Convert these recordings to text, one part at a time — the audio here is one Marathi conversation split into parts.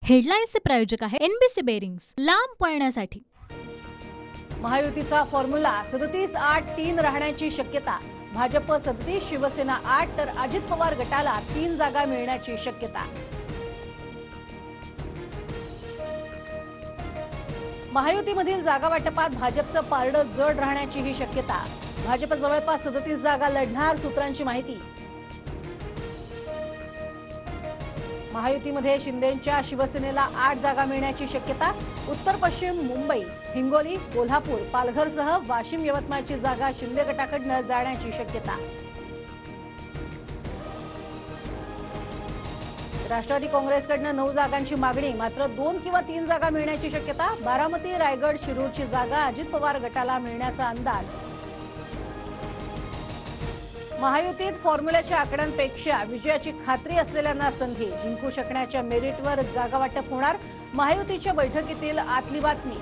हेडलाईन्सचे प्रायोजक आहे एनबीसी बेरिंग्स, लांब पळण्यासाठी। महायुतीचा फॉर्म्युला 37-8-3 राहण्याची शक्यता। भाजप 37, शिवसेना 8 तर अजित पवार गटाला 3 जागा मिळण्याची शक्यता। महायुतीमधील जागा वाटपात भाजपचं पारडं जड राहण्याचीही शक्यता। भाजप जवळपास 37 जागा लढणार, सूत्रांची माहिती। महायुतीमध्ये शिंदेंच्या शिवसेनेला 8 जागा मिळण्याची शक्यता। उत्तर पश्चिम मुंबई, हिंगोली, कोल्हापूर, पालघरसह वाशिम, यवतमाळची जागा शिंदे गटाकडून जाण्याची शक्यता। राष्ट्रवादी काँग्रेसकडून 9 जागांची मागणी, मात्र 2 किंवा 3 जागा मिळण्याची शक्यता। बारामती, रायगड, शिरूरची जागा अजित पवार गटाला मिळण्याचा अंदाज। महायुतीत फॉर्म्युल्याच्या आकड्यांपेक्षा विजयाची खात्री असलेल्यांना संधी, जिंकू शकण्याच्या मेरिटवर जागा वाटप होणार। महायुतीच्या बैठकीतील आतली बातमी।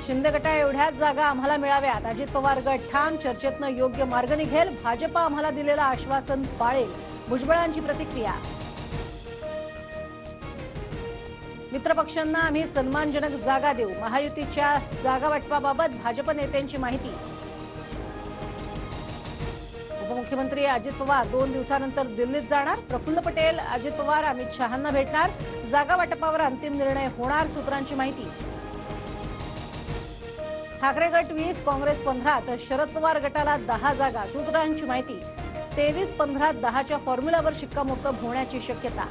शिंदे गटा एवढ्याच जागा आम्हाला मिळाव्यात, अजित पवार गट ठाम, चर्चेतनं योग्य मार्ग निघेल, भाजप आम्हाला दिलेलं आश्वासन पाळेल, भुजबळांची प्रतिक्रिया। मित्रपक्षांना आम्ही सन्मानजनक जागा देऊ, महायुतीच्या जागा वाटपाबाबत भाजप नेत्यांची माहिती। उपमुख्यमंत्री अजित पवार 2 दिवसानंतर दिल्लीत जाणार, प्रफुल्ल पटेल, अजित पवार, अमित शहांना भेटणार, जागा वाटपावर अंतिम निर्णय होणार, सूत्रांची माहिती। ठाकरे गट 20, काँग्रेस 15 तर शरद पवार गटाला 10 जागा, सूत्रांची माहिती। 23-15-10च्या फॉर्म्युलावर शिक्कामोर्तब होण्याची शक्यता।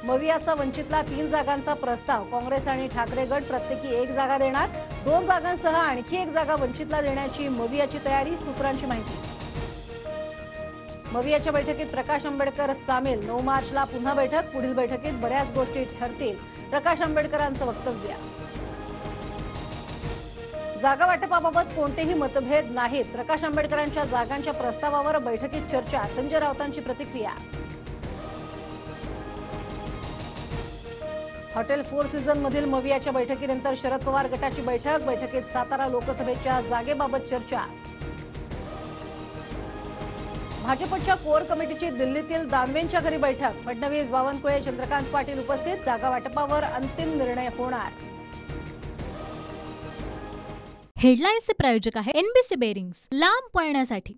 मवियाचा वंचितला 3 जागांचा प्रस्ताव, काँग्रेस आणि ठाकरे गट प्रत्येकी 1 जागा देणार, 2 जागांसह आणखी 1 जागा वंचितला देण्याची मवियाची तयारी, सूत्रांची माहिती। मवियाच्या बैठकीत प्रकाश आंबेडकर सामील, 9 मार्चला पुन्हा बैठक, पुढील बैठकीत बऱ्याच गोष्टी ठरतील, प्रकाश आंबेडकरांचं वक्तव्य। जागा वाटपाबाबत कोणतेही मतभेद नाहीत, प्रकाश आंबेडकरांच्या जागांच्या प्रस्तावावर बैठकीत चर्चा, संजय राऊतांची प्रतिक्रिया। हॉटेल 4 सीझन मधील मवियाच्या बैठकीनंतर शरद पवार गटाची बैठक, बैठकीत सातारा लोकसभेच्या जागेबाबत चर्चा। भाजपच्या कोर कमिटीची दिल्लीतील दानवेंच्या घरी बैठक, फडणवीस, बावनकुळे, चंद्रकांत पाटील उपस्थित, जागा वाटपावर अंतिम निर्णय होणार। हेडलाईन्सचे प्रायोजक आहे एनबीसी बेरिंग्स, लांब पळण्यासाठी।